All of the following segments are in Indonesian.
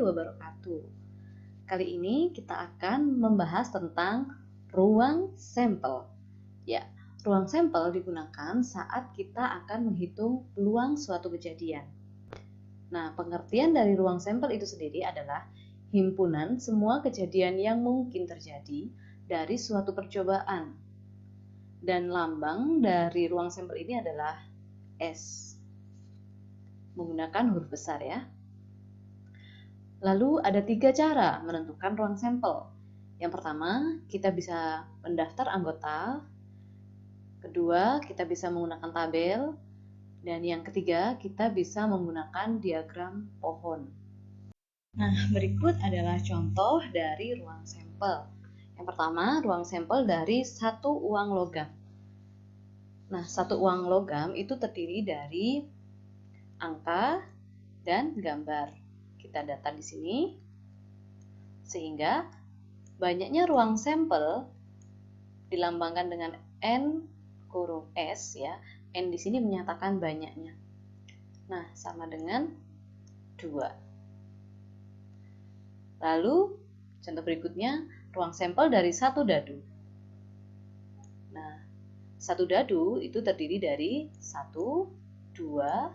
wabarakatuh. Kali ini kita akan membahas tentang ruang sampel. Ya, ruang sampel digunakan saat kita akan menghitung peluang suatu kejadian. Nah, pengertian dari ruang sampel itu sendiri adalah himpunan semua kejadian yang mungkin terjadi dari suatu percobaan. Dan lambang dari ruang sampel ini adalah S. Menggunakan huruf besar ya. Lalu ada 3 cara menentukan ruang sampel. Yang pertama, kita bisa mendaftar anggota. Kedua, kita bisa menggunakan tabel. Dan yang ketiga, kita bisa menggunakan diagram pohon. Nah, berikut adalah contoh dari ruang sampel. Yang pertama, ruang sampel dari satu uang logam. Nah, satu uang logam itu terdiri dari angka dan gambar. Kita data di sini, sehingga banyaknya ruang sampel dilambangkan dengan N huruf S ya. N di sini menyatakan banyaknya. Nah, sama dengan 2. Lalu, contoh berikutnya, ruang sampel dari satu dadu. Nah, satu dadu itu terdiri dari 1, 2,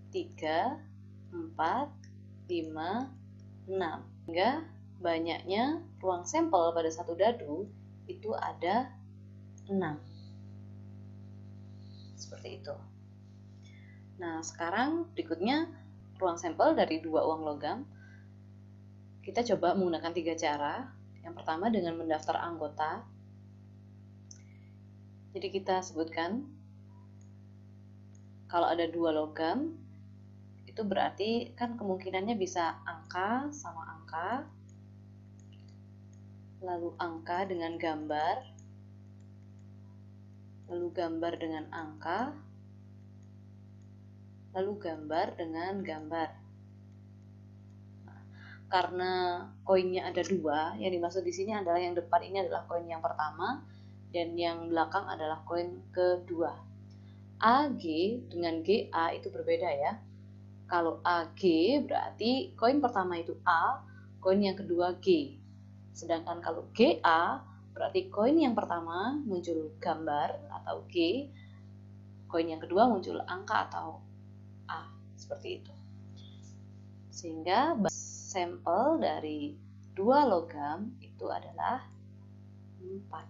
3, 4, 5, 6. Hingga banyaknya ruang sampel pada satu dadu itu ada 6. Seperti itu. Nah, sekarang berikutnya ruang sampel dari 2 uang logam. Kita coba menggunakan 3 cara. Yang pertama dengan mendaftar anggota. Jadi kita sebutkan kalau ada 2 logam, itu berarti kan kemungkinannya bisa angka sama angka, lalu angka dengan gambar, lalu gambar dengan angka, lalu gambar dengan gambar. Nah, karena koinnya ada 2, yang dimaksud di sini adalah yang depan ini adalah koin yang pertama dan yang belakang adalah koin kedua. AG dengan GA itu berbeda ya. Kalau AG berarti koin pertama itu A, koin yang kedua G. Sedangkan kalau GA berarti koin yang pertama muncul gambar atau G, koin yang kedua muncul angka atau A, seperti itu. Sehingga sampel dari 2 logam itu adalah 4.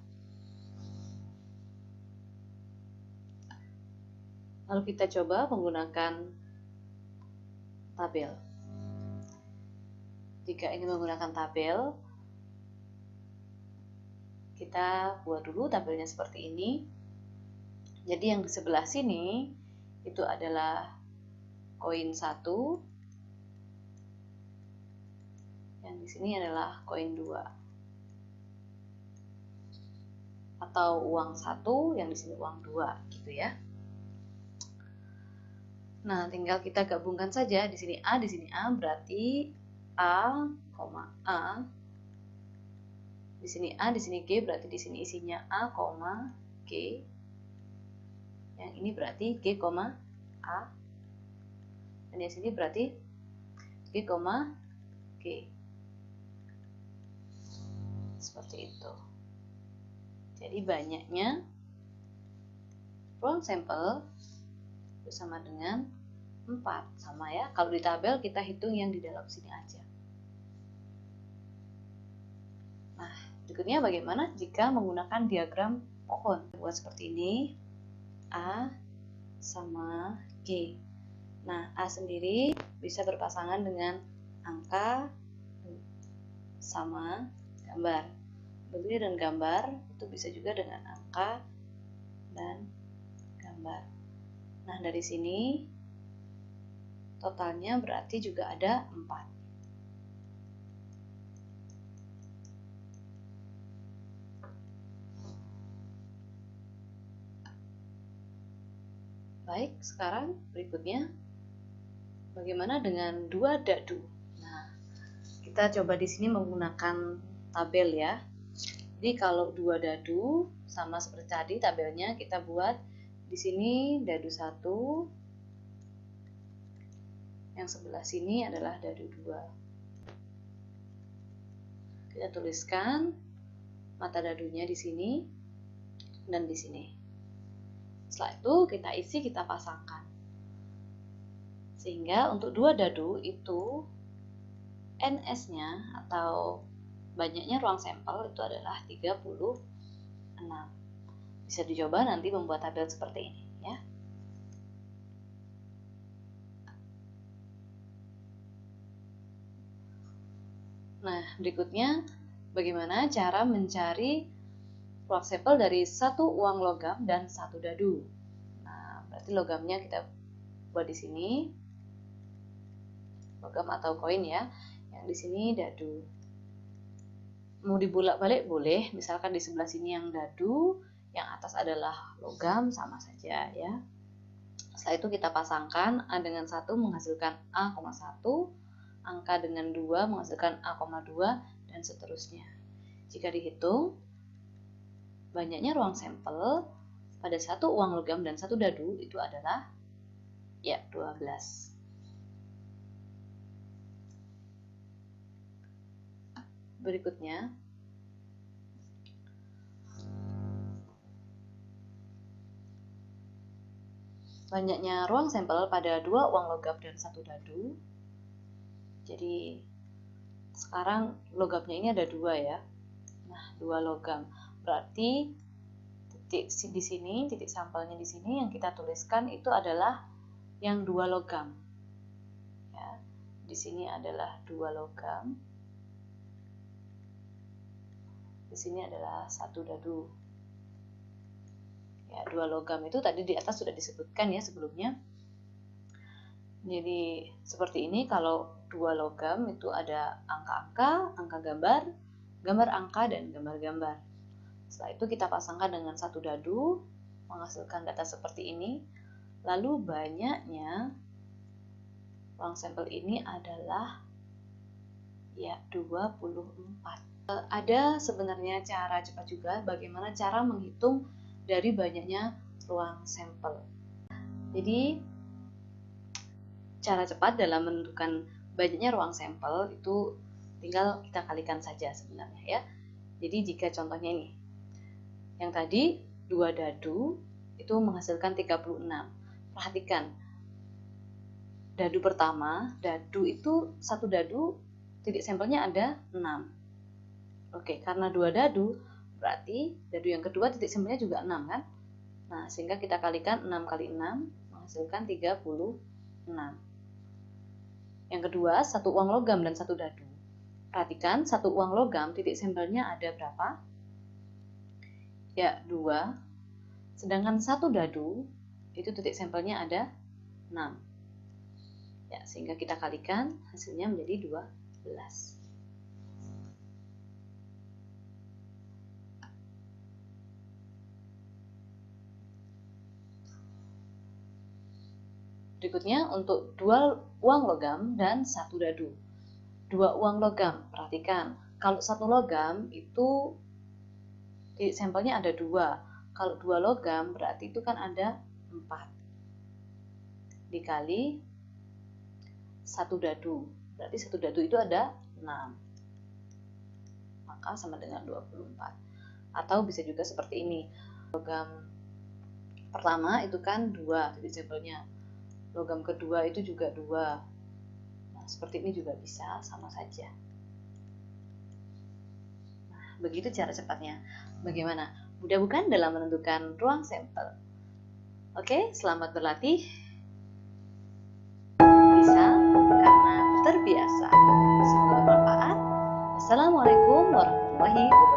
Lalu kita coba menggunakan tabel. Jika ingin menggunakan tabel, kita buat dulu tabelnya seperti ini. Jadi yang di sebelah sini itu adalah koin 1, yang di sini adalah koin 2, atau uang 1, yang di sini uang 2, gitu ya. Nah, tinggal kita gabungkan saja. Di sini A, di sini A, berarti A, A. Di sini A, di sini G, berarti di sini isinya A, G. Yang ini berarti G, A. Dan yang sini berarti G, G. Seperti itu. Jadi banyaknya ruang sampel itu sama dengan 4. Sama ya, kalau di tabel kita hitung yang di dalam sini aja. Nah, berikutnya bagaimana jika menggunakan diagram pohon? Buat seperti ini, A sama G. Nah, A sendiri bisa berpasangan dengan angka sama gambar. Begitu dengan gambar, itu bisa juga dengan angka dan gambar. Nah, dari sini totalnya berarti juga ada 4. Baik, sekarang berikutnya bagaimana dengan 2 dadu? Nah, kita coba di sini menggunakan tabel ya. Jadi kalau 2 dadu sama seperti tadi tabelnya kita buat di sini dadu 1, yang sebelah sini adalah dadu 2. Kita tuliskan mata dadunya di sini dan di sini. Setelah itu kita isi, kita pasangkan. Sehingga untuk 2 dadu itu NS-nya atau banyaknya ruang sampel itu adalah 36. Bisa dicoba nanti membuat tabel seperti ini ya. Nah, berikutnya bagaimana cara mencari ruang sampel dari satu uang logam dan satu dadu. Nah, berarti logamnya kita buat di sini. Logam atau koin ya. Yang di sini dadu. Mau dibolak-balik boleh, misalkan di sebelah sini yang dadu, yang atas adalah logam, sama saja ya. Setelah itu kita pasangkan A dengan 1 menghasilkan A,1, angka dengan 2 menghasilkan A,2, dan seterusnya. Jika dihitung, banyaknya ruang sampel pada satu uang logam dan satu dadu itu adalah ya 12. Berikutnya, banyaknya ruang sampel pada 2 uang logam dan 1 dadu. Jadi sekarang logamnya ini ada 2 ya. Nah, 2 logam. Berarti titik di sini, titik sampelnya di sini yang kita tuliskan itu adalah yang 2 logam. Ya, di sini adalah 2 logam. Di sini adalah 1 dadu. Ya, 2 logam itu tadi di atas sudah disebutkan ya sebelumnya. Jadi seperti ini, kalau 2 logam itu ada angka-angka, angka gambar, gambar angka, dan gambar-gambar. Setelah itu kita pasangkan dengan 1 dadu, menghasilkan data seperti ini. Lalu banyaknya ruang sampel ini adalah ya 24. Ada sebenarnya cara cepat juga bagaimana cara menghitung dari banyaknya ruang sampel. Jadi cara cepat dalam menentukan banyaknya ruang sampel itu tinggal kita kalikan saja sebenarnya ya. Jadi jika contohnya ini, yang tadi 2 dadu itu menghasilkan 36. Perhatikan, dadu pertama, dadu itu 1 dadu, titik sampelnya ada 6. Oke, karena 2 dadu, berarti dadu yang kedua titik sampelnya juga 6 kan? Nah, sehingga kita kalikan 6 kali 6 menghasilkan 36. Yang kedua, 1 uang logam dan 1 dadu. Perhatikan, 1 uang logam titik sampelnya ada berapa? Ya, 2. Sedangkan 1 dadu itu titik sampelnya ada 6. Ya, sehingga kita kalikan hasilnya menjadi 12. Berikutnya untuk 2 uang logam dan 1 dadu. 2 uang logam, perhatikan. Kalau 1 logam itu titik sampelnya ada 2. Kalau 2 logam berarti itu kan ada 4. Dikali 1 dadu. Berarti 1 dadu itu ada 6. Maka sama dengan 24. Atau bisa juga seperti ini. Logam pertama itu kan 2 titik sampelnya. Logam kedua itu juga 2. Nah, seperti ini juga bisa, sama saja. Nah, begitu cara cepatnya. Bagaimana? Mudah bukan dalam menentukan ruang sampel? Oke, selamat berlatih. Bisa karena terbiasa. Semoga bermanfaat. Assalamualaikum warahmatullahi wabarakatuh.